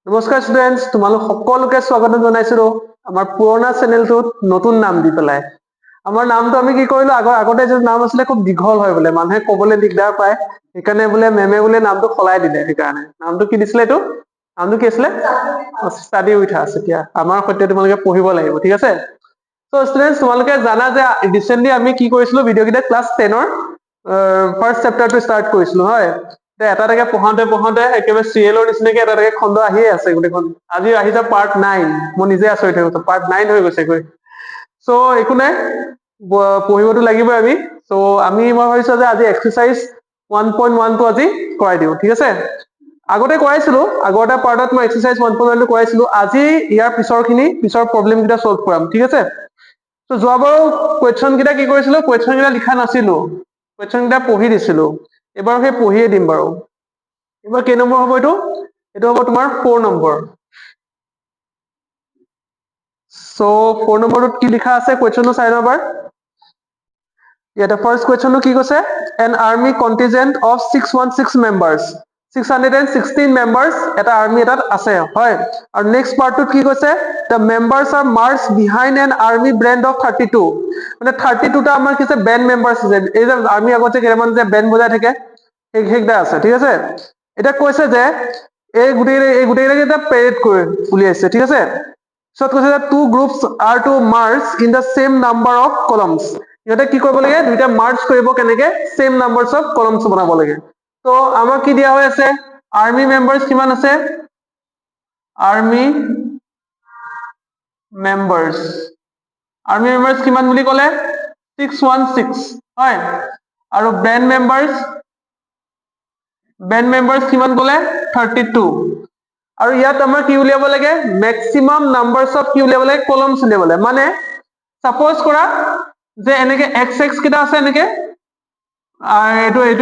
নমস্কাৰ ষ্টুডেন্টস, তোমালোক সকলোকে স্বাগত জনাইছো আমাৰ পুৰণা চেনেলটোত নতুন নাম দি পেলাই। আমাৰ নামটো আমি কি কৰিলো, আগতে যে নাম আছিলে খুব দীঘল হয় বোলে, মানুহে কবলৈ দিগদাৰ পায়, সেইকাৰণে বোলে মেমে বোলে নামটো সলাই দিলে। সেইকাৰণে নামটো কি দিছিলে, এইটো নামটো কি আছিলে? ষ্টাডি উইথ আছ। এতিয়া আমাৰ সৈতে তোমালোকে পঢ়িব লাগিব, ঠিক আছে? চ ষ্টুডেন্টস, তোমালোকে জানা যে ৰিচেন্টলি আমি কি কৰিছিলো, ভিডিঅ' কেইটা ক্লাছ 10ৰ ফাৰ্ষ্ট চেপ্টাৰটো ষ্টাৰ্ট কৰিছিলো, হয়? এটা এটাকে পঢ়াওতে একেবাৰে চিৰিয়েলৰ নিচিনাকে এটা এটাকে খণ্ড আহিয়ে আছে গোটেইখন। আজি আহি যাব পাৰ্ট 9। মই নিজে আচৰিত হৈ গৈছো, পাৰ্ট 9 হৈ গৈছেগৈ। চ' একো নাই, পঢ়িবতো লাগিবই আমি। মই ভাবিছো যে আজি এক্সাৰচাইজ 1.1টো আজি কৰাই দিওঁ, ঠিক আছে? আগতে কৰাইছিলো, আগৰ এটা পাৰ্টত মই এক্সাৰচাইজ 1.1টো কৰাইছিলো। আজি ইয়াৰ পিছৰ প্ৰব্লেম কেইটা সলভ কৰাম, ঠিক আছে? ত যোৱাবাৰো কুৱেশ্যন কেইটা কি কৰিছিলো, কুৱেশ্যন কেইটা লিখা নাছিলো, কুৱেশ্যন কেইটা পঢ়ি দিছিলো। এবাৰ সেই পঢ়িয়ে দিম বাৰু। এবাৰ কেই নম্বৰ হ'ব এইটো? এইটো হ'ব তোমাৰ 4 নম্বৰ। চ' 4 নম্বৰটোত কি লিখা আছে কুৱেশ্যনটো চাই লওঁ এবাৰ। ইয়াতে ফাৰ্ষ্ট কুৱেশ্যনটো কি কৈছে? N army contingent of 616 members, 616 members এটা আৰ্মি এটাত আছে, হয়? আৰু নেক্সট পাৰ্টটোত কি কৈছে? The members R March behind N army brand of 32। মানে 32টা আমাৰ কি আছে, বেণ্ড মেম্বাৰ্ছ আছে। এই যে আৰ্মি আগত যে কেইটামান যে বেণ্ড বজাই থাকে, সেইকেইটা আছে, ঠিক আছে? এতিয়া কৈছে যে এই গোটেইকেইটা পেৰেড কৰি উলিয়াইছে, ঠিক আছে? পিছত কৈছে যে 2 groups are to march in the same number of columns. ইহঁতে কি কৰিব লাগে, দুইটা মাৰ্চ কৰিব কেনেকে, চেম নাম্বাৰছ অফ কলমছ বনাব লাগে। তো আমাক কি দিয়া হৈ আছে, আৰ্মি মেম্বাৰ্ছ কিমান আছে? আৰ্মি মেম্বাৰ্ছ কিমান বুলি ক'লে? 616, হয়? আৰু বেণ্ড মেম্বাৰ্ছ কিমান ক'লে? 32। আৰু ইয়াত আমাৰ কি উলিয়াব লাগে, মেক্সিমাম নাম্বাৰছ অফ কি উলিয়াব লাগে, কলমছ উলিয়াব লাগে। মানে সাপোজ কৰা যে এনেকে এক্স কেইটা আছে, এনেকে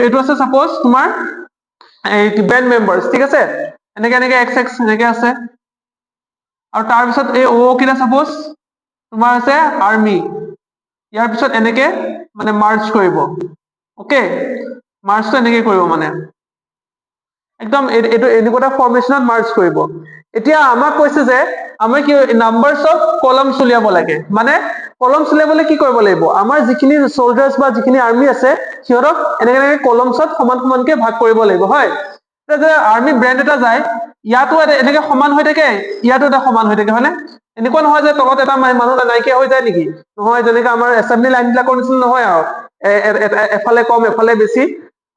এইটো আছে সাপোজ তোমাৰ বেণ্ড মেম্বাৰ্ছ, ঠিক আছে? এনেকে এক্স এনেকে আছে। আৰু তাৰপিছত এই অ কেইটা সাপোজ তোমাৰ আছে আৰ্মি। ইয়াৰ পিছত এনেকে মানে মাৰ্চ কৰিব, অকে? মাৰ্চটো এনেকে কৰিব, মানে একদম এইটো এনেকুৱা এটা ফৰ্মেশ্যনত মাৰ্চ কৰিব। এতিয়া আমাক কৈছে যে আমাৰ কি নাম্বাৰছ অফ কলমছ উলিয়াব লাগে। মানে কলমছ উলিয়াবলৈ কি কৰিব লাগিব, আমাৰ যিখিনি চলজাৰ্ছ বা যিখিনি আৰ্মি আছে, সিহঁতক এনেকে কলমছত সমান সমানকে ভাগ কৰিব লাগিব, হয়? যে আৰ্মি ব্ৰেণ্ড এটা যায়, ইয়াতো এনেকে সমান হৈ থাকে, ইয়াতো এটা সমান হৈ থাকে, হয়নে? এনেকুৱা নহয় যে তলত এটা মানুহ নাইকিয়া হৈ যায় নেকি? নহয়, যেনেকে আমাৰ এছেম্বলি লাইন বিলাকৰ নিচিনা নহয় আৰু এফালে কম এফালে বেছি,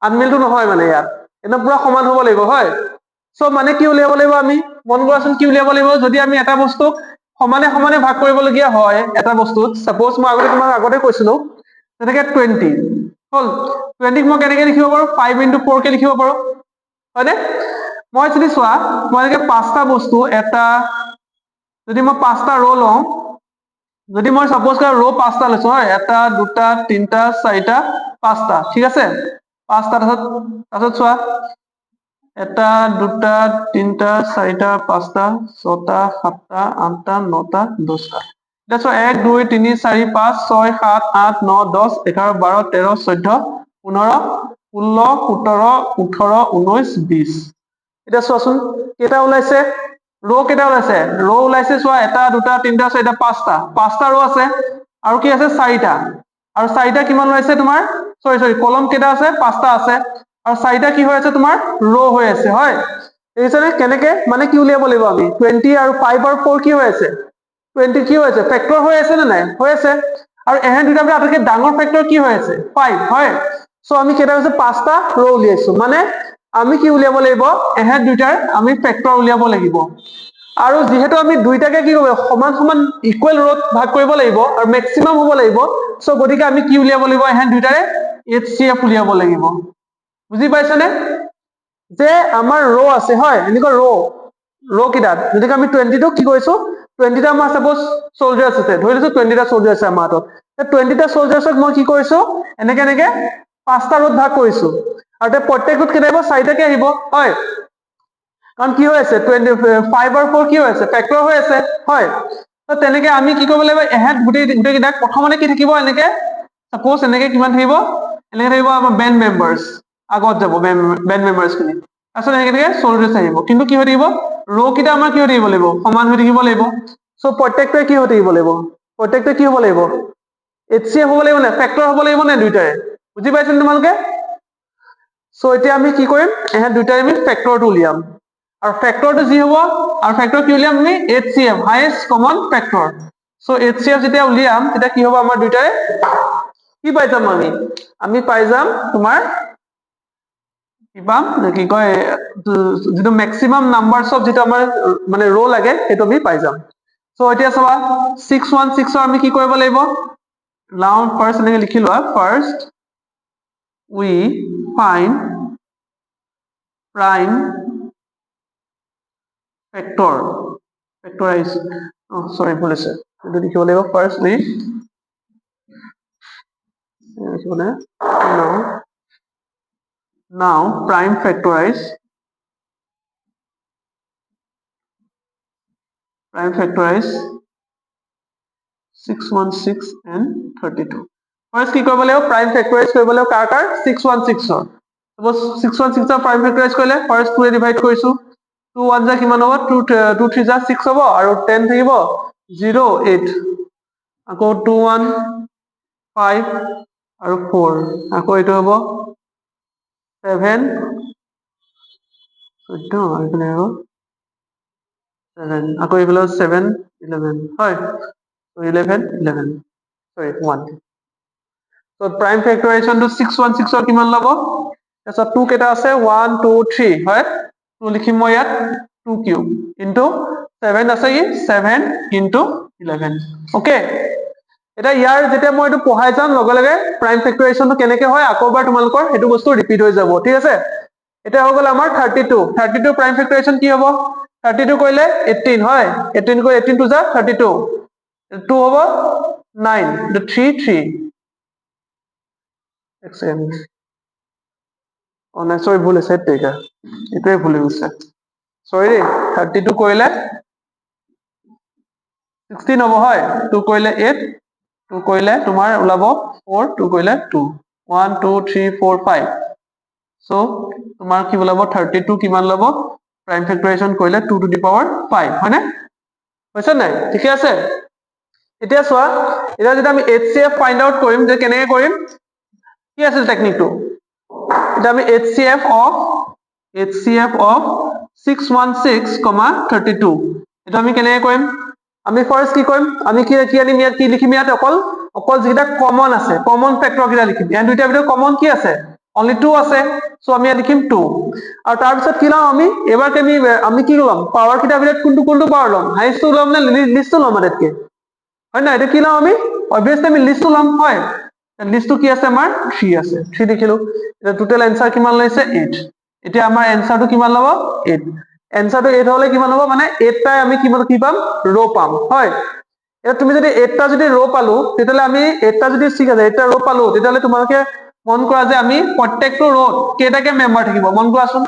আনমিলটো নহয় মানে ইয়াত একদম পুৰা সমান হ'ব লাগিব, হয়? চ' মানে কি উলিয়াব লাগিব, আমি মন কৰাচোন কি উলিয়াব লাগিব? যদি আমি এটা বস্তুক সমানে সমানে ভাগ কৰিবলগীয়া হয়, এটা বস্তুত সাপোজ মই তোমাক আগতে কৈছিলো, তেনেকে 20 হ'ল। 20ক মই কেনেকে লিখিব পাৰো? 5 into 4 কে লিখিব পাৰো, হয়নে? মই যদি চোৱা, মই এনেকে 5টা বস্তু যদি মই 5টা ৰ' লওঁ, যদি মই সাপোজ ৰ' 5টা লৈছো, হয়? 1 2 3 4 5টা, ঠিক আছে? 5টা। তাৰপিছত চোৱা 1 2 3 4 5টা 6টা 7টা 8টা 9টা 10টা। এতিয়া চোৱা 1 2 3 4 5 6 7 8 9 10 11 12 13 14 15 16 17 18 19 20। এতিয়া চোৱাচোন কেইটা ওলাইছে, ৰ' কেইটা ওলাইছে? ৰ' ওলাইছে চোৱা 1 2 3 4 5টা ৰ' আছে। আৰু কি আছে? 4টা। আৰু 4টা কিমান ওলাইছে তোমাৰ? সৰি কলম কেইটা আছে? 5টা আছে। আৰু 4টা কি হৈ আছে তোমাৰ? ৰ' হৈ আছে, হয়? দেখিছানে কেনেকে মানে কি উলিয়াব লাগিব আমি? 20 আৰু 5 আৰু 4 কি হৈ আছে? 20 কি হৈ আছে? ফেক্টৰ হৈ আছে নে নাই? হৈ আছে। আৰু এহেত দুটাৰ পৰা আটাইতকৈ ডাঙৰ ফেক্টৰ কি হৈ আছে? 5, হয়? চ' আমি কেইটা হৈছে? 5টা ৰ' উলিয়াইছো। মানে আমি কি উলিয়াব লাগিব? এহেত দুইটাৰ আমি ফেক্টৰ উলিয়াব লাগিব। আৰু যিহেতু আমি দুইটাকে কি কৰিব, সমান সমান ইকুৱেল ৰত ভাগ কৰিব লাগিব আৰু মেক্সিমাম হ'ব লাগিব, চ' গতিকে আমি কি উলিয়াব লাগিব? এহেত দুইটাৰে HCF উলিয়াব লাগিব। বুজি পাইছানে? যে আমাৰ ৰ' আছে, হয়? এনেকুৱা ৰ' কেইটাত যদি আমি 20টো কি কৰিছো, 20টা আমাৰ সাপোজ চলজাৰ্ছ আছে, ধৰি লৈছো 20টা চলজাৰ্ছ আছে আমাৰ হাতত। 20টা চলজাৰ্ছক মই কি কৰিছো, এনেকে 5টা ৰত ভাগ কৰিছো। আৰু প্ৰত্যেকটোত কেইটা আহিব? 4টাকে আহিব, হয়? কাৰণ কি হৈ আছে? 5 আৰু 4 কি হৈ আছে? ফেক্টৰ হৈ আছে, হয়? তো তেনেকে আমি কি কৰিব লাগিব? এহেত গোটেইকেইটাক প্ৰথমতে কি থাকিব? এনেকে সাপোজ এনেকে কিমান থাকিব? এনেকে থাকিব আমাৰ বেণ্ড মেম্বাৰ্ছ। আগত যাব বেণ্ড মেম্বাৰ্ছ খিনি। তাৰপিছত এনেকে চলজাৰ্ছ আহিব। কিন্তু কি হৈ থাকিব? ৰ কিটা আমাৰ কি হৈ থাকিব লাগিব সমান হৈ থাকিব লাগিব সো প্ৰত্যেকটোৱে কি হৈ থাকিব লাগিব প্ৰত্যেকটোৱে কি হ'ব লাগিব HCF হ'ব লাগিব না ফেক্টৰ হ'ব লাগিব না দুইটাৰে বুজি পাইছেনে তোমালোকে সো এতিয়া আমি কি কৰিম এহে দুইটাৰে আমি ফেক্টৰটো উলিয়াম আৰু ফেক্টৰটো যি হ'ব আৰু ফেক্টৰ কি উলিয়াম আমি HCF highest common factor so HCF যেতিয়া উলিয়াম তেতিয়া কি হ'ব আমাৰ দুইটাৰে কি পাই যাম আমি পাই যাম তোমাৰ কি পাম কি কয় যেটো ম্যাক্সিমাম নাম্বাৰস অফ যেটো আমাৰ মানে ৰ লাগে সেইটো আমি পাই যাম সো এতিয়া চাবা 616 ৰ আমি কি কৰিব লাগিব নাও ফাৰ্স্ট এনেকে লিখি লোৱা first we find prime factorize oh sorry ভুল আছে এটো লিখিব লাগিব first we now prime factorize 616 and 32 first কি কৰিব লাগিব prime factorize কৰিব লাগিব কাৰ কাৰ 616 ৰ suppose 616 ৰ prime factorize কৰিলে first 2 এ divide কৰিছো 2 1 যা কিমান হ'ব 2 3 যা 6 হ'ব আৰু 10 থাকিব 0 8 আকৌ 2 1 5 আৰু 4 আকৌ এটো হ'ব 7 14 আৰু এখানে হ'ব 7 আকৌ এগুলো 7 11 হয় so 11 11 sorry 1 so prime factorization to 616 ৰ কিমান লব এসব 2 কেটা আছে 1 2 3 হয় 2 লিখিম মই ইয়াত 2 কিউব into 7 আছে ই 7 into 11 ওকে এটা ইয়াৰ যেতিয়া মই এটো পঢ়াই যাম লগে লগে prime factorization টো কেনেকে হয় আকৌবাৰ তোমালোকৰ হেতু বস্তু ৰিপিট হৈ যাব ঠিক আছে এটা হৈ গল আমাৰ 32 prime factorization কি হ'ব 32 কৰিলে 18 হয় 18 কৰি 18 to যা 32 2 হ'ব 9 the 3 3 এক সেকেন্ড নাই সৰি ভুল আছে তেকা এটোই ভুল হৈছে সৰি 32 কৰিলে 16 হ'ব হয় 2 কৰিলে 8 2 কৰিলে তোমাৰ ওলাব 4 2 কৰিলে 2 1 2 3 4 5 so তোমাৰ কি ওলাব 32 কিমান ল'ব prime factorization কৰিলে 2 to the power 5 হয়নে হৈছে নাই ঠিক আছে এতিয়া চোৱা এটা যদি আমি HCF ফাইন্ড আউট কৰিম যে কেনেকৈ কৰিম কি আছে টেকনিকটো এটা আমি HCF of 616, 32 এটা আমি কেনেকৈ কৰিম আমি ফাৰ্স্ট কি কৰিম আমি কি আনিম ইয়াত কি লিখিম ইয়াত অকল যেটা কমন আছে কমন ফেক্টৰ কিটা লিখিম ইয়াত দুইটা ভিতৰত কমন কি আছে only 2 আছে সো আমি ইয়াত লিখিম 2 আৰু তাৰ পিছত কি লম আমি এবাৰ আমি কি লম পাৱাৰ কিটা ভিতৰত কোনটো পাৱাৰ লম হাইয়েস্ট লম না লিস্টটো লম আটাইতকৈ হয় না এটা কি লম আমি obviously আমি লিস্টটো লম হয় লিস্টটো কি আছে আমাৰ 3 আছে 3 দেখিলো এটা টোটাল आंसर কিমান লৈছে 8 এতিয়া আমাৰ आंसरটো কিমান লব 8 आंसरটো 8 হলে কিমান হ'ব মানে 8 টাই আমি কি পাম ৰ পাম হয় এটা তুমি যদি 8 টা যদি ৰ পালো তেতিয়ালে আমি 8 টা যদি ঠিক আছে 8 টা ৰ পালো তেতিয়ালে তোমালোকে মন কৰা যে আমি প্ৰত্যেকটো ৰত কেটাকে মেম্বাৰ থাকিব মন কৰাচোন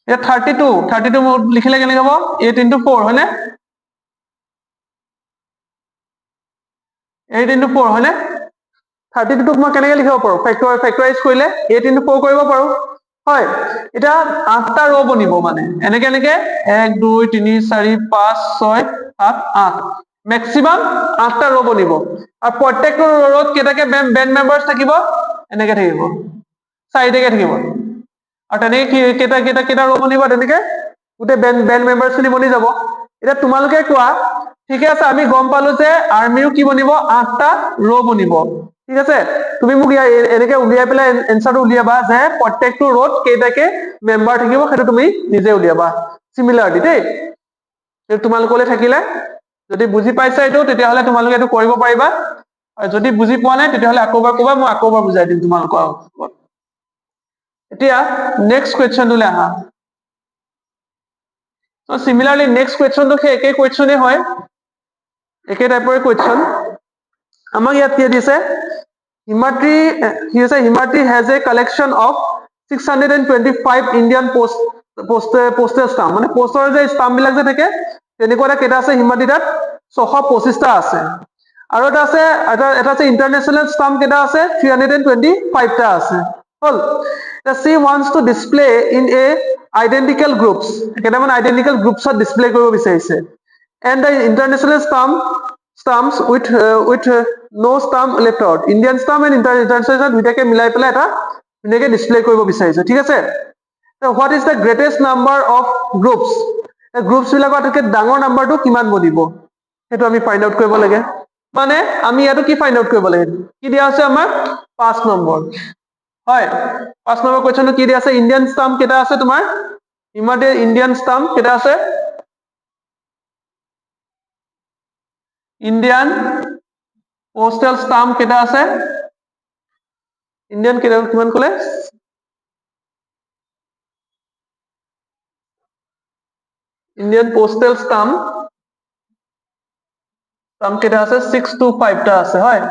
এটা 32 লিখিলে কেনে হ'ব 8 into 4 হয়নে 8 into 4 হয়নে 32 টোক মই কেনেকৈ লিখিব পাৰো ফেক্টৰাইজ কৰিলে 8 into 4 কৰিব পাৰো হয় এটা 8 টা ৰ বনিব মানে এনেকে 1 2 3 4 5 6 7 8 ম্যাক্সিমাম 8 টা ৰ বনিব আৰু প্ৰত্যেকটো ৰত কেটাকে বেন্ড মেম্বাৰস থাকিব এনেকে থাকিব 4টাকে থাকিব আৰু তেনেকে কেটা ৰ বনিব তেনেকে গুটে বেন্ড মেম্বাৰস খিনি বনি যাব এটা তোমালোকে কোৱা ঠিক আছে আমি গম পালো যে আৰ্মিও কি বনিব 8 টা ৰ বনিব ঠিক আছে তুমি মোক এনেকে উলিয়াই পেলাই এনসাৰটো উলিয়াবা যে প্ৰত্যেকটো ৰত কেটাকে মেম্বাৰ থাকিব হেতু তুমি নিজে উলিয়াবা সিমিলাৰলি দেই এটো তোমালোকলে থাকিলে যদি বুজি পাইছা এটো তেতিয়া হলে তোমালোকে এটো কৰিব পাৰিবা আৰু যদি বুজি পোৱা নাই তেতিয়া হলে আকৌবাৰ কবা মই আকৌবাৰ বুজাই দিম তোমালোকৰ আগত এতিয়া নেক্সট কোৱেশ্চনটোলে আহা So similarly next question তো একে কোৱেশ্চনে হয় একে টাইপৰ কোৱেশ্চন আমাক ইয়াত কি দিছে Himatri has a collection of 625 Indian postal stamp মানে পোষ্টৰ যে স্টাম্প বিলাক যে থাকে তেনেকুৱা কেটা আছে হিমাদ্ৰি তাত 625 টা আছে আৰু এটা আছে ইন্টাৰনেশনাল স্টাম্প কেটা আছে 325 টা আছে হল she wants to display in a identical groups কেইটামান identical groups display কৰিব বিচাৰিছে and the international stamps with no stamp left out Indian stamp and international দুইটাকে মিলাই পেলাই এটা ধুনীয়াকে ডিসপ্লে কৰিব বিচাৰিছে ঠিক আছে so what is the greatest number of groups groups বিলাকৰ আটাইতকৈ ডাঙৰ নাম্বাৰটো কিমান বনিব সেইটো আমি ফাইন্ড আউট কৰিব লাগে মানে আমি ইয়াতো কি ফাইন্ড আউট কৰিব লাগে কি দিয়া আছে আমাৰ 5 নম্বৰ হয় 5 নম্বৰ কোৱেশ্চনটো কি দিয়া আছে ইন্ডিয়ান স্টাম্প কেটা আছে তোমাৰ ইমাতে ইন্ডিয়ান স্টাম্প কেটা আছে ইন্ডিয়ান পোস্টাল স্টাম্প কেটা আছে ইন্ডিয়ান কেটা কিমান কলে ইন্ডিয়ান পোস্টাল স্টাম্প কেটা আছে 625 টা আছে হয়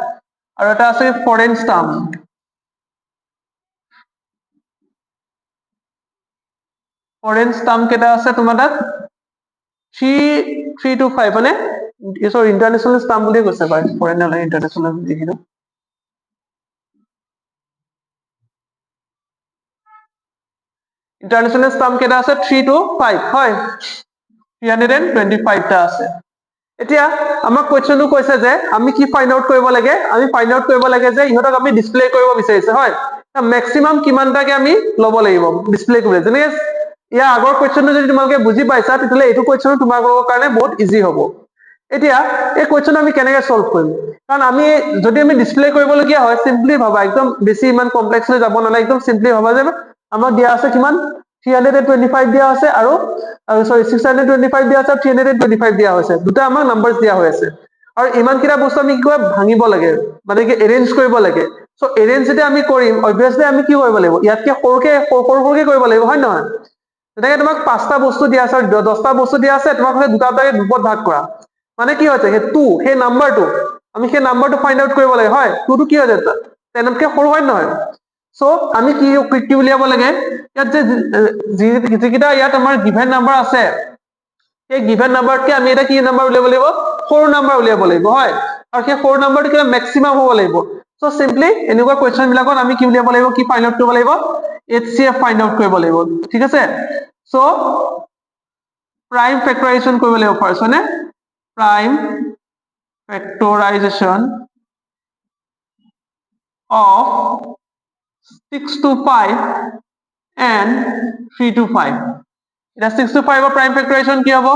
আৰু এটা আছে ফৰেন স্টাম্প ফৰেন স্টাম্প কেটা আছে তোমাৰ তাত 325 মানে সৰি ইন্টাৰনেশনাল স্টাম্প বুলি কৈছে ভাই ফৰেন নহয় ইন্টাৰনেশনাল লিখিলো ইন্টাৰনেশনাল স্টাম্প কেটা আছে 325 হয় 325 টা আছে এতিয়া আমাক কোৱেশ্চনটো কৈছে যে আমি কি ফাইন্ড আউট কৰিব লাগে আমি ফাইন্ড আউট কৰিব লাগে যে ইহতক আমি ডিসপ্লে কৰিব বিচাৰিছে হয় ম্যাক্সিমাম কিমানটাকে আমি লব লাগিব ডিসপ্লে কৰিবলৈ যেনে ইয়া আগৰ কোৱেশ্চনটো যদি তোমালোকে বুজি পাইছা তেতিয়ালে এইটো কোৱেশ্চন তোমালোকৰ কাৰণে বহুত ইজি হ'ব এতিয়া এই কোৱেশ্চন আমি কেনেকৈ সলভ কৰিম কাৰণ আমি যদি আমি ডিসপ্লে কৰিবলগীয়া হয় সিম্পলি ভাবা একদম বেছি ইমান কমপ্লেক্সলি যাব নালাগে একদম সিম্পলি ভাবা যে আমাক দিয়া আছে কিমান 325 দিয়া আছে আৰু সৰি 625 দিয়া আছে 325 দিয়া হৈছে দুটা আমাক নাম্বাৰস দিয়া হৈ আছে আৰু ইমান কিটা বস্তু আমি কি ভাঙিব লাগে মানে কি এৰেঞ্জ কৰিব লাগে সো এৰেঞ্জ যদি আমি কৰিম অবভিয়াসলি আমি কি কৰিব লাগিব ইয়াতকে সৰুকে কৰিব লাগিব হয় নহয় তেনেকে তোমাক 5টা বস্তু দিয়া আছে 10টা বস্তু দিয়া আছে তোমাক হলে দুটা দুটাকে গ্ৰুপত ভাগ কৰা মানে কি হৈছে হে 2 হে নাম্বাৰটো আমি হে নাম্বাৰটো ফাইন্ড আউট কৰিব লাগে হয় 2 টো কি হৈ যায় 10 কে সৰু হয় নহয় সো আমি কি উলিয়াব লাগে ইয়াত যে যিকিটা ইয়াত আমাৰ গিভেন নাম্বাৰ আছে এই গিভেন নাম্বাৰতকে আমি এটা কি নাম্বাৰ উলিয়াব লাগিব সৰু নাম্বাৰ উলিয়াব লাগিব হয় আৰু সেই সৰু নাম্বাৰটো কি ম্যাক্সিমাম হ'ব লাগিব সো সিম্পলি এনেকুৱা কোৱেশ্চন বিলাকত আমি কি উলিয়াব লাগিব কি ফাইন্ড আউট কৰিব লাগিব HCF ফাইন্ড আউট কৰিব লাগিব ঠিক আছে সো প্ৰাইম ফেক্টৰাইজেশ্যন কৰিব লাগিব ফাৰ্স্ট হয়নে প্ৰাইম ফেক্টৰাইজেশ্যন of 625 and 325 এটা 625 ৰ প্ৰাইম ফেক্টৰাইজেশ্যন কি হ'ব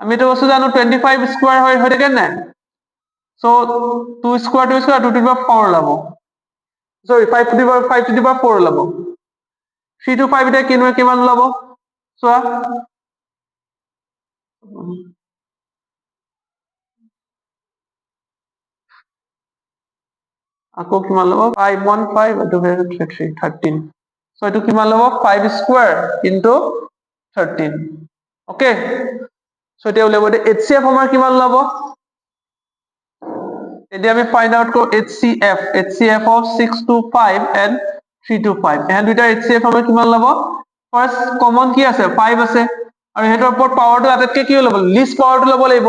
আমি তো বস্তু জানো 25 স্কয়াৰ হৈ থাকে না so 2 square 2 to the power 4 ওলাব সৰি 5 টু দি পাৱাৰ 4 ওলাব 3 to 5 এটা কিমান ওলাব চোৱা আকৌ কিমান লব 515 এটো 13 সো এটো কিমান লব 5 স্কয়াৰ ইনটু 13 ওকে সো এটা উলিয়াব HCF আমাৰ কিমান লব এতিয়া আমি ফাইন্ড আউট কৰো HCF of 625 and 325 এহেন দুইটা HCF আমাৰ কিমান লব ফাৰ্স্ট কমন কি আছে 5 আছে আৰু হেতৰ ওপৰত পাৱাৰটো আটাইতকৈ কি ল'ব লিষ্ট পাৱাৰটো ল'ব লাগিব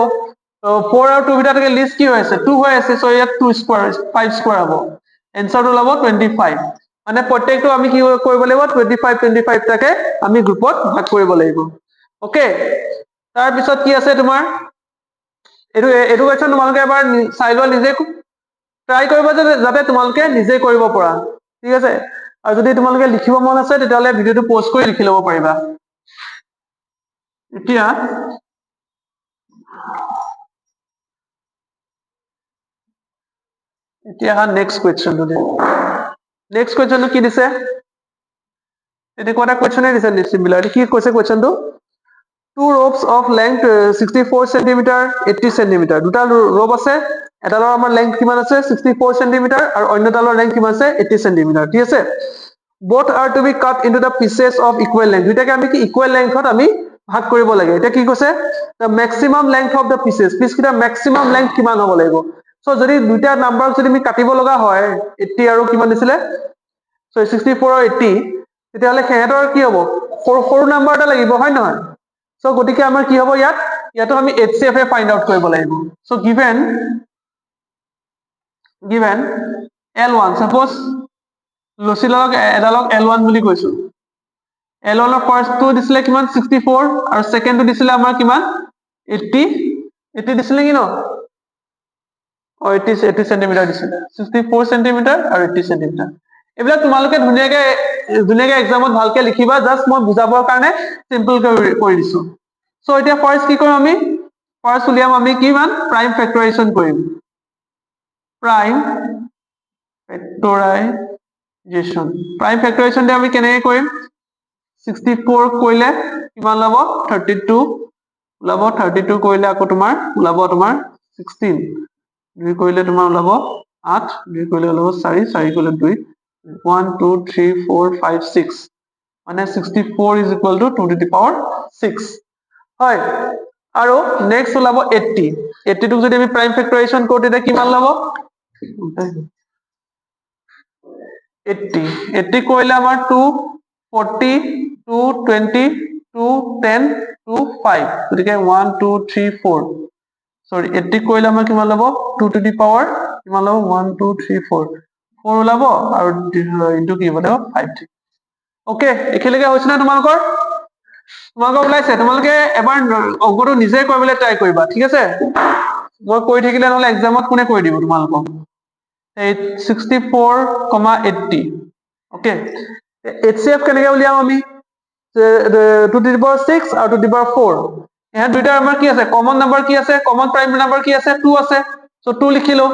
4 আৰু 2 ভিতৰতে লিষ্ট কি হৈ আছে 2 হৈ আছে সো ইয়াত 2 স্কয়াৰ 5 স্কয়াৰ হ'ব এনসাৰটো ল'ব 25 মানে প্ৰত্যেকটো আমি কি কৰিব লাগিব 25 টাকে আমি গ্ৰুপত ভাগ কৰিব লাগিব ওকে তাৰ পিছত কি আছে তোমাৰ এটো কোৱেশ্চন তোমালোকে এবাৰ চাই লোৱা নিজে ট্ৰাই কৰিবা যাতে তোমালোকে নিজে কৰিব পৰা ঠিক আছে আৰু যদি তোমালোকে লিখিব মন আছে তেতিয়ালে ভিডিওটো পজ কৰি লিখি লব পাৰিবা এতিয়া নেক্সট কোৱেশ্চনটো দে নেক্সট কোৱেশ্চনটো কি দিছে এটা কোৱেশ্চনে দিছে সিমিলাৰ কি কৈছে কোৱেশ্চনটো two ropes of length 64 cm 80 cm দুটা rope আছে এটাৰ আমাৰ length কিমান আছে 64 cm আৰু অন্যটাৰ length কিমান আছে 80 cm ঠিক আছে both are to be cut into the pieces of equal length দুটাকে আমি কি equal length ত আমি ভাগ কৰিব লাগে এটা কি কৈছে the maximum length of the pieces piece কিটা maximum length কিমান হ'ব লাগিব সো যদি দুটা নাম্বাৰ যদি আমি কাটিব লগা হয় 80 আৰু কিমান দিছিলে সো 64 আৰু 80 তেতিয়ালে হেতৰ কি হ'ব সৰু নাম্বাৰ এটা লাগিব হয় নহয় সো গটিকে আমাৰ কি হ'ব ইয়াতো আমি HCF এ ফাইন্ড আউট কৰিব লাগিব so given L1 suppose লছিডালক এডালক L1 বুলি কৈছো L1 ৰ ফাৰ্ষ্টটো দিছিলে কিমান 64 আৰু সেকেন্ডটো দিছিলে আমাৰ কিমান 80 দিছিলে কি ন 80 সেন্টিমিটাৰ দিছিলে 64 সেন্টিমিটাৰ আৰু 80 সেন্টিমিটাৰ এইবিলাক তোমালোকে ধুনীয়াকে এক্সামত ভালকে লিখিবা জাস্ট মই বুজাবৰ কাৰণে সিম্পল কৰি দিছো সো এতিয়া ফাৰ্ষ্ট কি কৰিম আমি ফাৰ্ষ্ট উলিয়াম আমি কিমান প্ৰাইম ফেক্টৰাইজেশ্যন কৰিম প্ৰাইম ফেক্টৰাইজেশ্যন আমি কেনেকৈ কৰিম 64 কৰিলে কিমান লাভ 32 ওলাব 32 কৰিলে আকৌ তোমাৰ ওলাব তোমাৰ 16 2 কৰিলে তোমাৰ ওলাব 8 2 কৰিলে ওলাব 4 4 কৰিলে 2 1 2 3 4 5 6 মানে 64 is equal to 2 to the power 6 হয় আৰু নেক্সট ওলাব 80 টোক যদি আমি প্ৰাইম ফেক্টৰাইজেশ্যন কৰো তেতিয়া কিমান ওলাব 80 কৰিলে আমাৰ 2 40 2 20 2 10 2 5 গতিকে 1 2 3 4 সৰি 80 কৰিলে আমাৰ কিমান ল'ব 2 to the power কিমান ল'ব 1 2 3 4 4 ওলাব আৰু ইনটু কি হ'ব 5 ওকে এখিলৈকে হৈছে না তোমালোকৰ ওলাইছে তোমালোকে এবাৰ অংকটো নিজে কৰিবলৈ ট্ৰাই কৰিবা ঠিক আছে মই কৈ থাকিলে নহলে এক্সামত কোনে কৰি দিব তোমালোকক 64, 80 ওকে HCF কেনেকৈ উলিয়াম আমি 2 to the power 6 আৰু 2 to the power 4 এহে দুইটা আমাৰ কি আছে কমন নাম্বাৰ কি আছে কমন প্ৰাইম নাম্বাৰ কি আছে 2 আছে সো 2 লিখিলো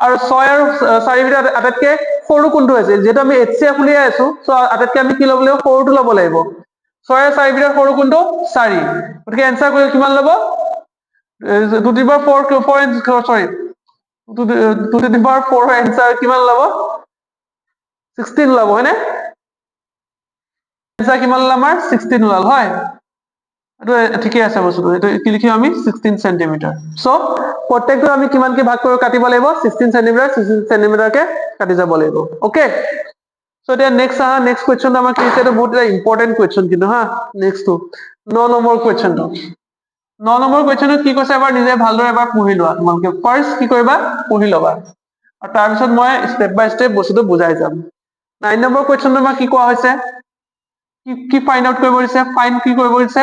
আৰু 6 আৰু 4 ভিতৰত আটাইতকৈ সৰু কোনটো আছে যেটো আমি HCF উলিয়াই আছো সো আটাইতকৈ আমি কি ল'ব লাগিব সৰুটো ল'ব লাগিব 6 আৰু 4 ভিতৰত সৰু কোনটো 4 গতিকে आंसर কৰিলে কিমান ল'ব 2 to the power 4 সৰি 2 to the power 4 आंसर কিমান ল'ব 16 ওলাব হয়নে आंसर কিমান ওলাল আমাৰ 16 ওলাল হয় এটো ঠিকে আছে বস্তুটো এটো কি লিখিম আমি 16 সেন্টিমিটাৰ সো প্ৰত্যেকটো আমি কিমান কি ভাগ কৰি কাটিব লাগিব 16 সেন্টিমিটাৰ কে কাটি যাব লাগিব ওকে সো এতিয়া নেক্সট কোৱেশ্চনটো আমাৰ কি আছে এটা বহুত ইম্পৰ্টেন্ট কোৱেশ্চন কিন্তু হা নেক্সটটো 9 নম্বৰ কোৱেশ্চনটো 9 নম্বৰ কোৱেশ্চনটো কি কৈছে এবাৰ নিজে ভালদৰে এবাৰ পঢ়ি লোৱা তোমালোকে ফাৰ্স্ট কি কৰিবা পঢ়ি লবা আৰু তাৰ পিছত মই স্টেপ বাই স্টেপ বস্তুটো বুজাই যাম 9 নম্বৰ কোৱেশ্চনটো আমাৰ কি কোৱা হৈছে কি ফাইন্ড আউট কৰিব দিছে ফাইন্ড কি কৰিব দিছে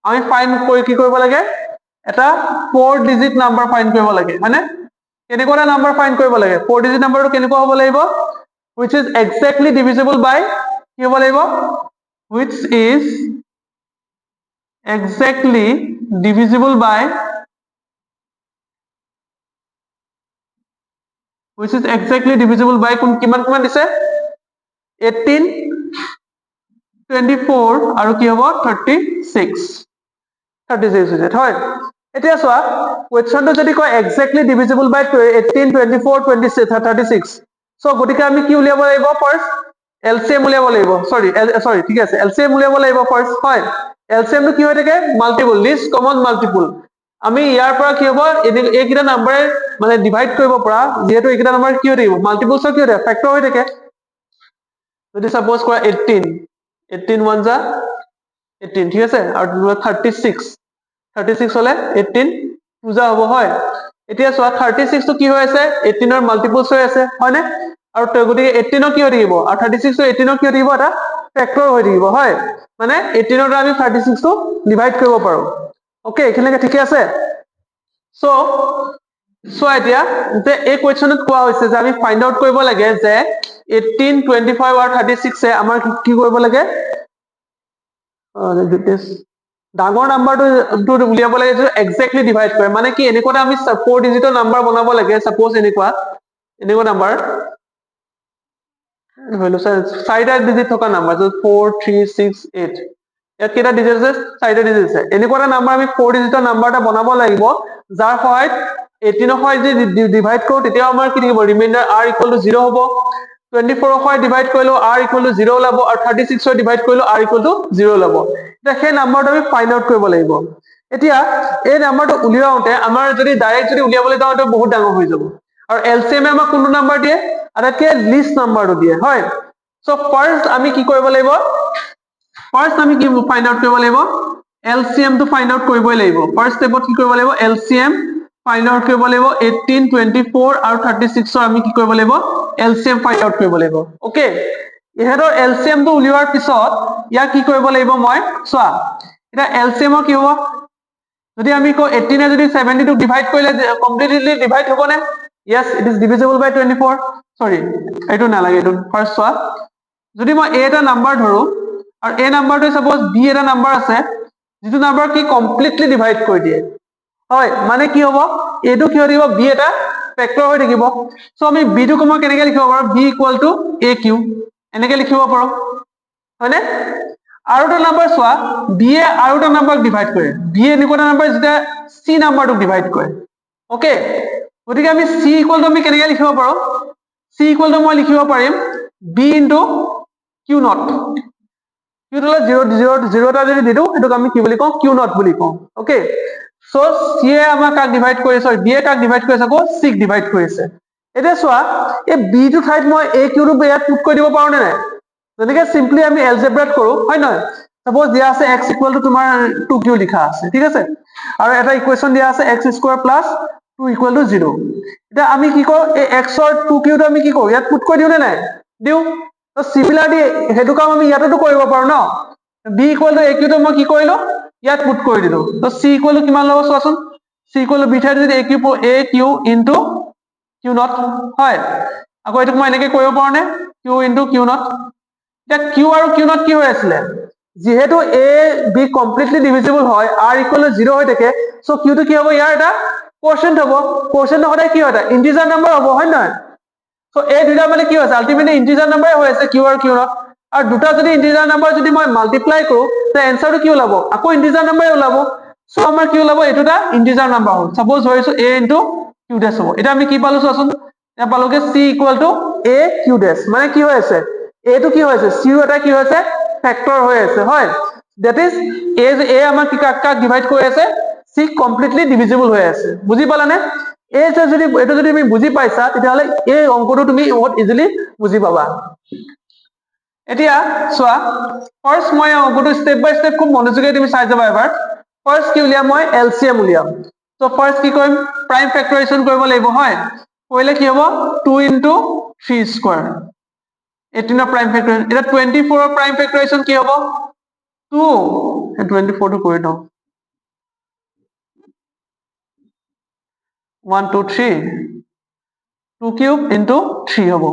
আমি ফাইন্ড কৰি কি কৰিব লাগে এটা 4 ডিজিট নাম্বাৰ ফাইন্ড কৰিব লাগে হয়নে কেনেকুৱা নাম্বাৰ ফাইন্ড কৰিব লাগে 4 ডিজিট নাম্বাৰটো কেনেকুৱা হ'ব লাগিব which is exactly divisible by কি হ'ব লাগিব which is exactly divisible by কোন কিমান দিছে 18 24 আৰু কি হ'ব 36 হৈছে হয় এতিয়া চোৱা কোৱেশ্চনটো যদি কয় exactly divisible by 18 24 26 36 সো গতিকে আমি কি উলিয়াব লাগিব ফাৰ্স্ট LCM উলিয়াব লাগিব সৰি ঠিক আছে LCM উলিয়াব লাগিব ফাৰ্স্ট হয় LCM টো কি হৈ থাকে মাল্টিপল লিষ্ট কমন মাল্টিপল আমি ইয়াৰ পৰা কি হ'ব এইকিটা নাম্বাৰে মানে ডিভাইড কৰিব পৰা যেহেতু এইকিটা নাম্বাৰ কি হৈ থাকিব মাল্টিপলছৰ কি হৈ থাকে ফেক্টৰ হৈ থাকে যদি সাপোজ কৰা 18 1 যা 18 ঠিক আছে আৰু 36 হলে 18 পূজা হ'ব হয় এতিয়া চোৱা 36 টো কি হৈ আছে 18 ৰ মাল্টিপলছ হৈ আছে হয় নে আৰু গতিকে 18 কি হৈ থাকিব আৰু 36 টো 18 কি হৈ থাকিব এটা ফেক্টৰ হৈ থাকিব হয় মানে 18 ৰ আমি 36 টো ডিভাইড কৰিব পাৰো ওকে এখিলৈকে ঠিকে আছে সো এতিয়া যে এই কোৱেশ্চনত কোৱা হৈছে যে আমি ফাইন্ড আউট কৰিব লাগে যে 18 25 আৰু 36 এ আমাৰ কি কৰিব লাগে ডাঙৰ নাম্বাৰটো উলিয়াব লাগে যে এক্স্যাক্টলি ডিভাইড কৰে মানে কি এনেকুৱা আমি 4 ডিজিটৰ নাম্বাৰ বনাব লাগে সাপোজ এনেকুৱা নাম্বাৰ হলো স্যাৰ 4টা ডিজিট থকা নাম্বাৰ 4 3 6 8 ইয়াত কেইটা ডিজিট আছে 4টা ডিজিট আছে এনেকুৱা এটা নাম্বাৰ আমি 4 ডিজিটৰ নাম্বাৰ এটা বনাব লাগিব যাৰ সহায়ত 18 ৰ সহায়ত যদি ডিভাইড কৰো তেতিয়া আমাৰ কি থাকিব ৰিমাইন্ডাৰ r = 0 হ'ব 24 ৰ সহায়ত ডিভাইড কৰিলো r = 0 ওলাব আৰু 36 ৰ ডিভাইড কৰিলো r = 0 ওলাব এতিয়া সেই নাম্বাৰটো আমি ফাইন্ড আউট কৰিব লাগিব এতিয়া এই নাম্বাৰটো উলিয়াওতে আমাৰ যদি ডাইৰেক্ট যদি উলিয়াবলৈ যাওঁ এটা বহুত ডাঙৰ হৈ যাব আৰু LCM আমাক কোনটো নাম্বাৰ দিয়ে আটাইতকৈ লিষ্ট নাম্বাৰটো দিয়ে হয় সো ফাৰ্স্ট আমি কি কৰিব লাগিব ফাৰ্স্ট আমি কি ফাইন্ড আউট কৰিব লাগিব LCM টো ফাইন্ড আউট কৰিবই লাগিব ফাৰ্স্ট স্টেপত কি কৰিব লাগিব LCM ফাইন্ড আউট কৰিব লাগিব 18 24 আৰু 36 ৰ আমি কি কৰিব লাগিব LCM ফাইন্ড আউট কৰিব লাগিব ওকে ইহঁতৰ এলচিএম টো উলিওৱাৰ পিছত ইয়াক কি কৰিব লাগিব মই চোৱা এটা এলচিএমৰ কি হ'ব যদি আমি কো 18 এ যদি 72 ডিভাইড কৰিলে কমপ্লিটলি ডিভাইড হ'বনে yes it is divisible by 24 সৰি এইটো নালাগে এইটো ফাৰ্স্ট চোৱা যদি মই a এটা নাম্বাৰ ধৰো আৰু a নাম্বাৰটো সাপোজ b এটা নাম্বাৰ আছে যেটো নাম্বাৰ কি কমপ্লিটলি ডিভাইড কৰি দিয়ে হয় মানে কি হ'ব এটো কি হৈ থাকিব b এটা ফেক্টৰ হৈ থাকিব সো আমি b টো মই কেনেকৈ লিখিব পাৰো b aq এনেকৈ লিখিব পাৰো হয়নে আৰু এটা নাম্বাৰ চোৱা b এ আৰু এটা নাম্বাৰক ডিভাইড কৰে b এ এনেকুৱা এটা নাম্বাৰ যেটা c নাম্বাৰটোক ডিভাইড কৰে ওকে গতিকে আমি c আমি কেনেকৈ লিখিব পাৰো c মই লিখিব পাৰিম b q নট q টো 0 টা যদি দিও এটোক আমি কি বুলি কওঁ q নট বুলি কওঁ ওকে সো c এ আমাক কাক ডিভাইড কৰিছে সৰি b এ কাক ডিভাইড কৰিছে আকৌ c ক ডিভাইড কৰিছে এতিয়া চোৱা এই b টো ঠাইত মই aq টো ইয়াত পুট কৰি দিব পাৰো নে নাই যেনেকৈ সিম্পলি আমি এলজেব্ৰাত কৰো হয় নহয় সাপোজ দিয়া আছে x তোমাৰ 2q লিখা আছে ঠিক আছে আৰু এটা ইকুৱেশন দিয়া আছে x² + 2 = 0 এটা আমি কি কৰো এই x ৰ 2q টো আমি কি কৰো ইয়াত পুট কৰি দিও নে নাই দিও তো সিমিলাৰলি হেতু কাম আমি ইয়াতটো কৰিব পাৰো ন b = aq টো মই কি কৰিলো ইয়াত পুট কৰি দিলো তো c = কিমান লব চোৱাচোন c = b ঠাইত যদি aq q নট হয় আকৌ এটোক মই এনেকৈ কৰিব পাৰো নে q q নট এটা q আৰু q নট কি হৈ আছিল যেহেতু a b কমপ্লিটলি ডিভিজিবল হয় r = 0 হৈ থাকে সো q টো কি হ'ব ইয়াৰ এটা কোটিয়েন্ট হ'ব কোটিয়েন্ট হলে কি হয় এটা ইন্টিজাৰ নাম্বাৰ হ'ব হয় নহয় সো এই দুটা মানে কি হৈছে আলটিমেটলি ইন্টিজাৰ নাম্বাৰ হৈ আছে q আৰু q নট আৰু দুটা যদি ইন্টিজাৰ নাম্বাৰ যদি মই মাল্টিপ্লাই কৰো তে এনসাৰটো কি ওলাব আকৌ ইন্টিজাৰ নাম্বাৰ ওলাব সো আমাৰ কি ওলাব এটোটা ইন্টিজাৰ নাম্বাৰ হ'ল সাপোজ ধৰিছো a q ডেশ হ'ব এটা আমি কি পালো চোৱাচোন এটা পালোগে c = a q ডেশ মানে কি হৈ আছে a টো কি হৈ আছে c এটা কি হৈছে ফেক্টৰ হৈ আছে হয় দ্যাট ইজ a আমাক কি কাক ডিভাইড কৰি আছে c কমপ্লিটলি ডিভিজিবল হৈ আছে বুজি পালানে এই যে যদি এটো যদি তুমি বুজি পাইছা তেতিয়াহলে এই অংকটো তুমি বহুত ইজিলি বুজি পাবা এতিয়া চোৱা ফাৰ্স্ট মই অংকটো স্টেপ বাই স্টেপ খুব মনোযোগেৰে তুমি চাই যাবা এবাৰ ফাৰ্স্ট কি উলিয়াম মই এলসিএম উলিয়াম তো ফাৰ্স্ট কি কৰিম প্ৰাইম ফেক্টৰাইজেশ্যন কৰিব লাগিব হয় কৰিলে কি হ'ব 2 * 3 স্কয়াৰ 18 ৰ প্ৰাইম ফেক্টৰাইজেশ্যন এটা 24 ৰ প্ৰাইম ফেক্টৰাইজেশ্যন কি হ'ব 2 24 টো কৰি দাও 1 2 3 2 কিউব into 3 হ'ব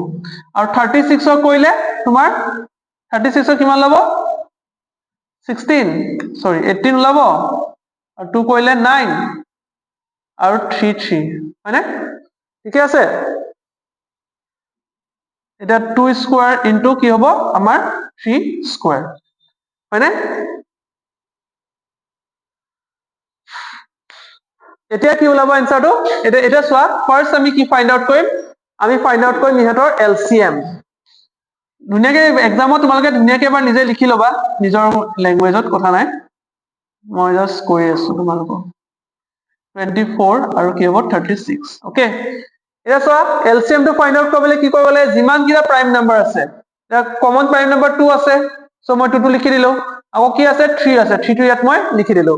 আৰু 36 ৰ কৰিলে তোমাৰ 36 ৰ কিমান ল'ব 16 সৰি 18 ওলাব আৰু 2 কৰিলে 9 আৰু 3 3 হয়নে ঠিক আছে এটা 2 স্কয়াৰ into কি হ'ব আমাৰ 3 স্কয়াৰ হয়নে এতিয়া কি ওলাব আনসাৰটো এটা চোৱা ফাৰ্স্ট আমি কি ফাইন্ড আউট কৰিম আমি ফাইন্ড আউট কৰিম ইহঁতৰ এলসিএম ধুনিয়াকে এক্সামত তোমালোকে ধুনিয়াকে এবাৰ নিজে লিখি লবা নিজৰ ল্যাঙ্গুৱেজত কথা নাই মই জাস্ট কৈ আছো তোমালোকক 24 আৰু কি হ'ব 36 ওকে এটা চোৱা এলসিএম টো ফাইন্ড আউট কৰিবলৈ কি কৰিব লাগে যিমান কিটা প্ৰাইম নাম্বাৰ আছে এটা কমন প্ৰাইম নাম্বাৰ 2 আছে সো মই 2 টো লিখি দিলো আকৌ কি আছে 3 আছে 3 টো ইয়াত মই লিখি দিলো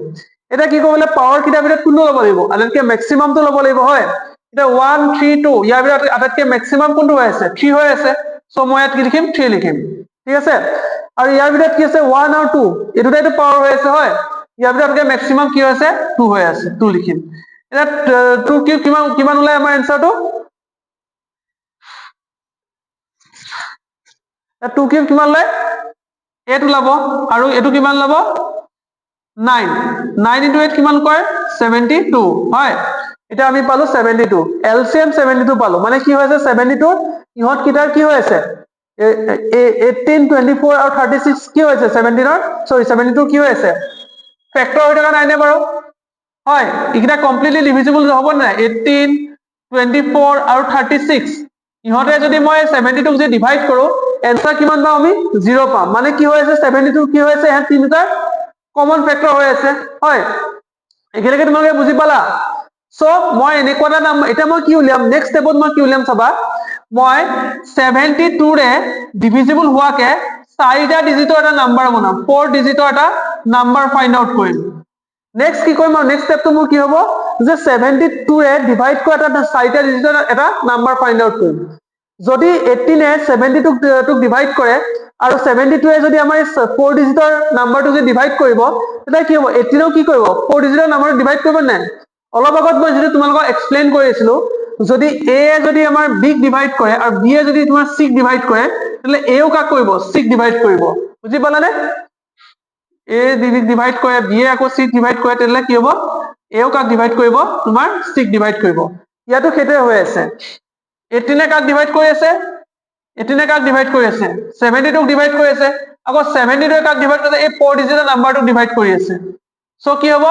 এটা কি কৰিব লাগে পাৱাৰ কিটা ভিতৰত কোনটো ল'ব লাগিব আটাইতকৈ ম্যাক্সিমাম টো ল'ব লাগিব হয় এটা 1 3 2 ইয়াৰ ভিতৰত আটাইতকৈ ম্যাক্সিমাম কোনটো হৈ আছে 3 হৈ আছে সো মই ইয়াত কি লিখিম 3 লিখিম ঠিক আছে আৰু ইয়াৰ ভিতৰত কি আছে 1 আৰু 2 এই দুটাইটো পাৱাৰ হৈ আছে হয় ইয়াৰ ভিতৰত ম্যাক্সিমাম কি হৈছে 2 হৈ আছে 2 লিখিম এটা 2 কিউব কিমান ওলাই আমাৰ আনসাৰটো 2 কিউব কিমান ওলাই 8 ওলাব আৰু এটো কিমান ওলাব 9 9 into 8 কিমান কয় 72 হয় এটা আমি পালো 72 এলসিএম 72 পালো মানে কি হৈছে 72 ইহত কিটাৰ কি হৈ আছে 18 24 আৰু 36 কি হৈছে 17 ৰ সৰি 72 কি হৈ আছে ফেক্টৰ হৈ থকা নাই নে বাৰু হয় ইকিটা কমপ্লিটলি ডিভিজিবল হ'ব না 18 24 আৰু 36 ইহতে যদি মই 72 ক যদি ডিভাইড কৰো এনসার কিমান পাম আমি 0 পাম মানে কি হৈ আছে 72 কি হৈ আছে এহ তিনিটা কমন ফেক্টৰ হৈ আছে হয় একেলগে তোমালোকে বুজি পালা সো মই এনেকুৱা এটা নাম এটা মই কি উলিয়াম নেক্সট স্টেপত মই কি উলিয়াম চাবা মই 72 ৰে ডিভিজিবল হোৱাকে 4টা ডিজিটৰ এটা নাম্বাৰ বনাম 4 ডিজিটৰ এটা নাম্বাৰ ফাইন্ড আউট কৰিম নেক্সট কি কৰিম আৰু নেক্সট স্টেপটো মোৰ কি হ'ব যে 72 ৰে ডিভাইড কৰা এটা 4টা ডিজিটৰ এটা নাম্বাৰ ফাইন্ড আউট কৰিম যদি 18 72 ডিভাইড কৰে আৰু 72 যদি আমাৰ 4 ডিজিটৰ নাম্বাৰটো যদি ডিভাইড কৰিব তেতিয়া কি হ'ব 18 কি কৰিব 4 ডিজিটৰ নাম্বাৰটো ডিভাইড কৰিব নাই অলপ আগত মই যেটো তোমালোকক এক্সপ্লেইন কৰি আছিলো যদি a যদি আমাৰ b ডিভাইড কৰে আৰু b যদি তোমাৰ c ডিভাইড কৰে তেলে a ও কাক কৰিব c ডিভাইড কৰিব বুজি পালানে a ডিভাইড কৰে b আকৌ c ডিভাইড কৰে তেলে কি হ'ব a ও কাক ডিভাইড কৰিব তোমাৰ c ডিভাইড কৰিব ইয়াতো খেতে হৈ আছে 18 কাক ডিভাইড কৰি আছে 18 কাক ডিভাইড কৰি আছে 72 ডিভাইড কৰি আছে আকৌ 72 কাক ডিভাইড কৰিছে এই 4 ডিজিটৰ নাম্বাৰটো ডিভাইড কৰি আছে সো কি হ'ব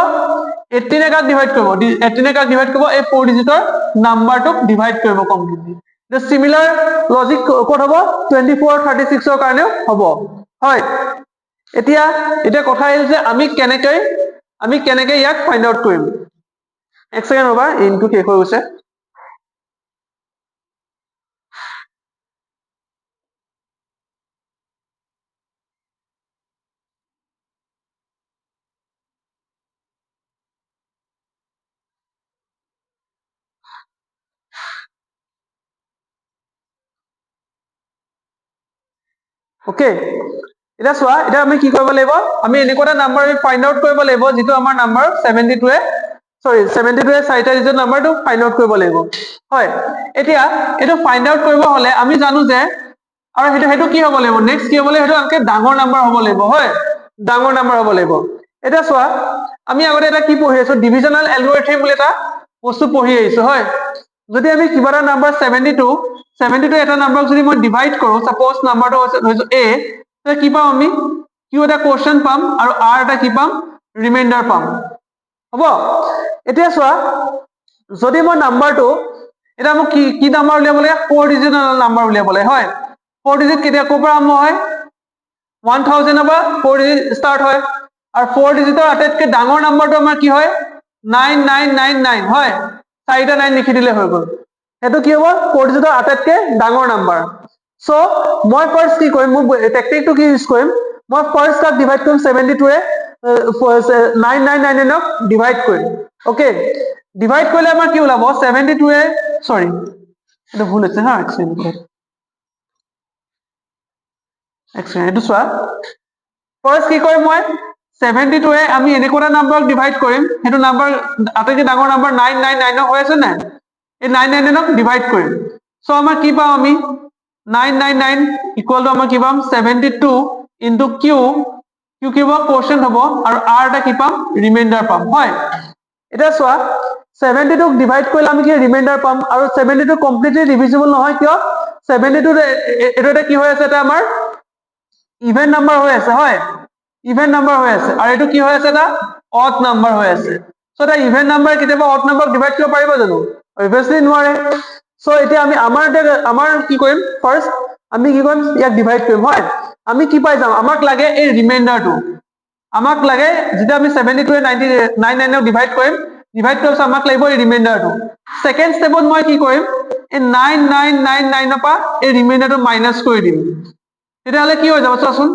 18 কাক ডিভাইড কৰিব 18 কাক ডিভাইড কৰিব এই 4 ডিজিটৰ নাম্বাৰটোক ডিভাইড কৰিব completely the similar logic code হ'ব 24 36 ৰ কাৰণেও হ'ব হয় এতিয়া এটা কথা আহিল যে আমি কেনেকৈ ইয়াক ফাইন্ড আউট কৰিম এক সেকেন্ড ৰবা ইনটো শেষ হৈ গৈছে ওকে এটা চোৱা এটা আমি কি কৰিব লাগিব আমি এনেকুৱা এটা নাম্বাৰ ফাইন্ড আউট কৰিব লাগিব যেটো আমাৰ নাম্বাৰ 72 72 চাৰিটা ডিজিট নাম্বাৰটো ফাইন্ড আউট কৰিব লাগিব হয় এতিয়া এটো ফাইন্ড আউট কৰিব হলে আমি জানো যে আৰু হেতু কি হ'ব লাগিব নেক্সট কি হ'ব লাগিব হেতু আনকে ডাঙৰ নাম্বাৰ হ'ব লাগিব হয় ডাঙৰ নাম্বাৰ হ'ব লাগিব এটা চোৱা আমি আগতে এটা কি পঢ়ি আছো ডিভিজনাল এলগৰিথম বুলি এটা বস্তু পঢ়ি আহিছো হয় যদি আমি কিবা এটা নাম্বাৰ 72 এটা নাম্বাৰক যদি মই ডিভাইড কৰো সাপোজ নাম্বাৰটো হৈছে a তেতিয়া কি পাম আমি কিউ এটা কোৱেশ্চন পাম আৰু r এটা কি পাম ৰিমাইন্ডাৰ পাম হ'ব এতিয়া চোৱা যদি মই নাম্বাৰটো এটা মোক কি নাম্বাৰ উলিয়াব লাগে 4 ডিজিট নাম্বাৰ উলিয়াব লাগে হয় 4 ডিজিট কেতিয়া কোৰ পৰা আৰম্ভ হয় 1000 পৰা 4 ডিজিট স্টাৰ্ট হয় আৰু 4 ডিজিটৰ আটাইতকৈ ডাঙৰ নাম্বাৰটো আমাৰ কি হয় 9999 হয় চাৰিটা 9 লিখি দিলে হৈ গ'ল হেতু কি হ'ব 4 ডিজিটৰ আটাইতকৈ ডাঙৰ নাম্বাৰ সো মই ফাৰ্স্ট কি কৰিম মই টেকনিকটো কি ইউজ কৰিম মই ফাৰ্স্ট কাক ডিভাইড কৰিম 72 এ 9999 ক ডিভাইড কৰিম ওকে ডিভাইড কৰিলে আমাৰ কি ওলাব 72 এ সৰি এটা ভুল আছে হা এক্সেন্ট চোৱা ফাৰ্স্ট কি কৰিম মই 72 এ আমি এনেকুৱা নাম্বাৰক ডিভাইড কৰিম হেতু নাম্বাৰ আটাইতকৈ ডাঙৰ নাম্বাৰ 999 হৈ আছে নাই এই 999 ক ডিভাইড কৰিম সো আমাৰ কি পাম আমি 999 ইকুয়াল টু আমাৰ কি পাম 72 ইনটু q q কি হ'ব কোৱেশ্চন হ'ব আৰু r এটা কি পাম ৰিমাইন্ডাৰ পাম হয় এটা চোৱা 72 ক ডিভাইড কৰিলে আমি কি ৰিমাইন্ডাৰ পাম আৰু 72 কমপ্লিটলি ডিভিজিবল নহয় কিয় 72 এটো এটা কি হৈ আছে এটা আমাৰ ইভেন নাম্বাৰ হৈ আছে হয় ইভেন নাম্বাৰ হৈ আছে আৰু এটো কি হৈ আছে এটা অড নাম্বাৰ হৈ আছে সো এটা ইভেন নাম্বাৰ কেতিয়াবা অড নাম্বাৰক ডিভাইড কৰিব পাৰিব জানো অবভিয়াসলি নোৱাৰে সো এতিয়া আমি আমাৰ কি কৰিম ফাৰ্স্ট আমি কি কৰিম ইয়াক ডিভাইড কৰিম হয় আমি কি পাই যাম আমাক লাগে এই ৰিমাইন্ডাৰটো আমাক লাগে যেতিয়া আমি 72 এ 99 ক ডিভাইড কৰিম ডিভাইড কৰাৰ পিছত আমাক লাগিব এই ৰিমাইন্ডাৰটো সেকেন্ড স্টেপত মই কি কৰিম এই 9999 পৰা এই ৰিমাইন্ডাৰটো মাইনাস কৰি দিম তেতিয়াহলে কি হৈ যাব চোৱাচোন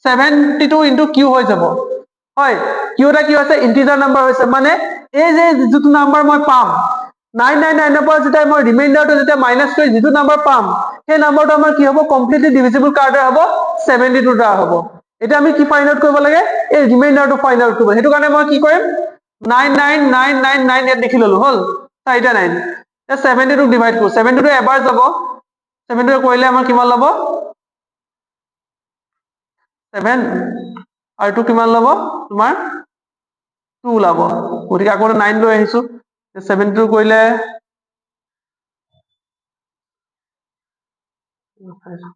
72 ইনটু q হৈ যাব হয় q এটা কি হৈছে ইন্টিজাৰ নাম্বাৰ হৈছে মানে এই যে যেটো নাম্বাৰ মই পাম 999 পৰা যেতিয়া মই ৰিমাইন্ডাৰটো যেতিয়া মাইনাস কৰি যেটো নাম্বাৰ পাম সেই নাম্বাৰটো আমাৰ কি হ'ব কমপ্লিটলি ডিভিজিবল কাৰ দ্বাৰা হ'ব 72 দ্বাৰা হ'ব এটা আমি কি ফাইন্ড আউট কৰিব লাগে এই ৰিমাইন্ডাৰটো ফাইন্ড আউট কৰিব হেতু কাৰণে মই কি কৰিম 99999 ইয়াত লিখি ললো হল চাৰিটা 9 এ 72 ক ডিভাইড কৰো 72 এবাৰ যাব 72 কৰিলে আমাৰ কিমান ল'ব 7 আৰু টু কিমান ল'ব তোমাৰ 2 ওলাব গতিকে আকৌ 9 লৈ আহিছো 72 কৰিলে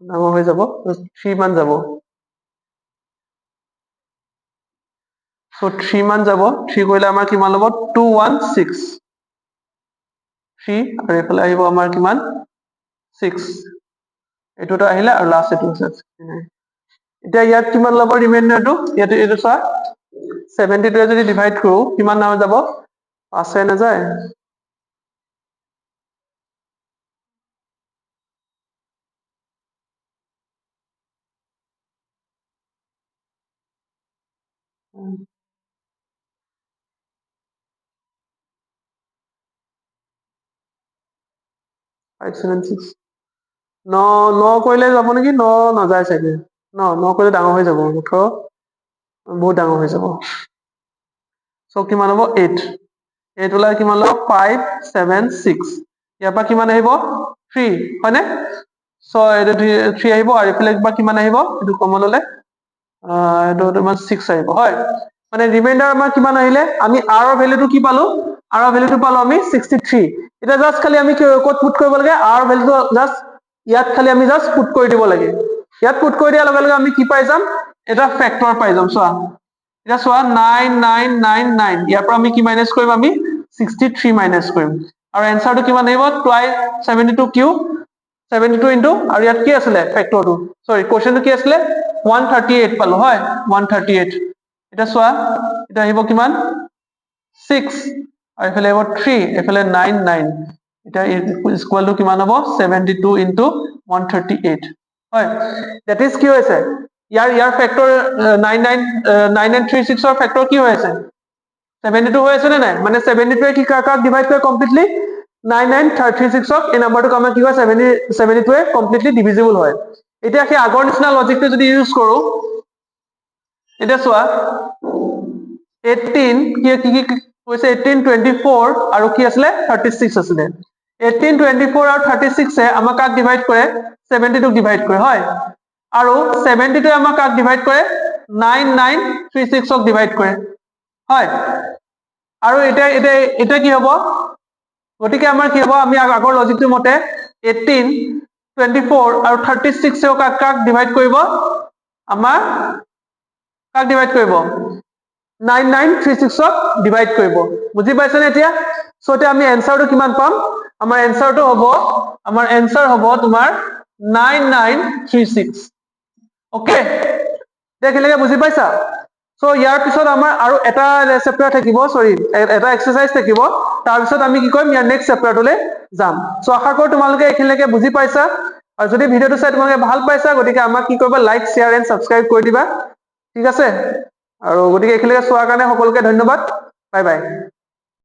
ডাঙৰ হৈ যাব 3 মান যাব সো 3 মান যাব 3 কৰিলে আমাৰ কিমান ল'ব 216 3 আৰু এফালে আহিব আমাৰ কিমান 6 এটোটা আহিলে আৰু লাষ্ট এটো আছে এতিয়া ইয়াত কিমান ল'ব ৰিমাইন্ডাৰটো ইয়াত এটো চোৱা 72 যদি ডিভাইড কৰো কিমান নাম যাব 5 নাযায় 576 9 কৰিলে যাব নেকি 9 নাযায় চাগে 9 কৰিলে ডাঙৰ হৈ যাব 18 বহুত ডাঙৰ হৈ যাব সো কিমান হ'ব 8 8 ওলাই কিমান ল'ব 5 7 6 ইয়াৰ পৰা কিমান আহিব 3 হয়নে সো এইটো 3 আহিব আৰু ইফালে কিবা কিমান আহিব এইটো কমন হ'লে এইটো তোমাৰ 6 আহিব হয় মানে ৰিমাইন্ডাৰ আমাৰ কিমান আহিলে আমি r ৰ ভ্যালুটো কি পালো r ৰ ভ্যালুটো পালো আমি 63 এটা জাস্ট খালি আমি কোড পুট কৰিব লাগে r ৰ ভ্যালুটো জাস্ট ইয়াত খালি আমি জাস্ট পুট কৰি দিব লাগে ইয়াত পুট কৰি দিয়াৰ লগে লগে আমি কি পাই যাম এটা ফেক্টৰ পাই যাম চোৱা এটা চোৱা 9999 ইয়াৰ পৰা আমি কি মাইনাস কৰিম আমি 63 মাইনাস কৰিম আৰু এনসাৰটো কিমান আহিব 72 কিউব 72 ইনটু আৰু ইয়াত কি আছিলে ফেক্টৰটো সৰি কোৱেশ্চনটো কি আছিলে 138 পালো হয় 138 এটা চোৱা এটা আহিব কিমান 6 আৰু এফালে আহিব 3 এফালে 99 এটা ইকুয়াল টু কিমান হ'ব 72 ইনটু 138 হয় দ্যাট ইজ কি হৈছে ইয়াৰ ফেক্টৰ 9936 ৰ ফেক্টৰ কি হৈ আছে 72 হৈ আছে নে নাই মানে 72 এ কি কাক ডিভাইড কৰে কমপ্লিটলি 9936 ক এই নাম্বাৰটো আমাৰ কি হয় 72 এ কমপ্লিটলি ডিভিজিবল হয় এতিয়া কি আগৰ নিচিনা লজিকটো যদি ইউজ কৰো এটা চোৱা 18 কি কৈছে 1824 আৰু কি আছিলে 36 আছিলে 1824 আৰু 36 এ আমাক কাক ডিভাইড কৰে 72 ক ডিভাইড কৰে হয় আৰু 72 এ আমাক কাক ডিভাইড কৰে 9936 ক ডিভাইড কৰে হয় আৰু এটা কি হ'ব গতিকে আমাৰ কি হ'ব আমি আগৰ লজিকটো মতে 18 24 আৰু 36 এ কাক ডিভাইড কৰিব আমাৰ কাক ডিভাইড কৰিব 9936 ক ডিভাইড কৰিব বুজি পাইছানে এতিয়া সো এতিয়া আমি এনসাৰটো কিমান পাম আমাৰ এনসাৰটো হ'ব আমাৰ এনসাৰ হ'ব তোমাৰ 9936 ওকে দেখিলেকে বুজি পাইছা সো ইয়াৰ পিছত আমাৰ আৰু এটা চেপ্টাৰ থাকিব সৰি এটা এক্সাৰসাইজ থাকিব তাৰ পিছত আমি কি কৰিম ইয়াৰ নেক্সট চেপ্টাৰটোলে যাম সো আশা কৰো তোমালোকে এখিনিলৈকে বুজি পাইছা আৰু যদি ভিডিওটো চাই তোমালোকে ভাল পাইছা গতিকে আমাক কি কৰিবা লাইক শেয়াৰ এণ্ড সাবস্ক্ৰাইব কৰি দিবা ঠিক আছে আৰু গতিকে এখিনিলৈকে চোৱাৰ কাৰণে সকলোকে ধন্যবাদ বাই বাই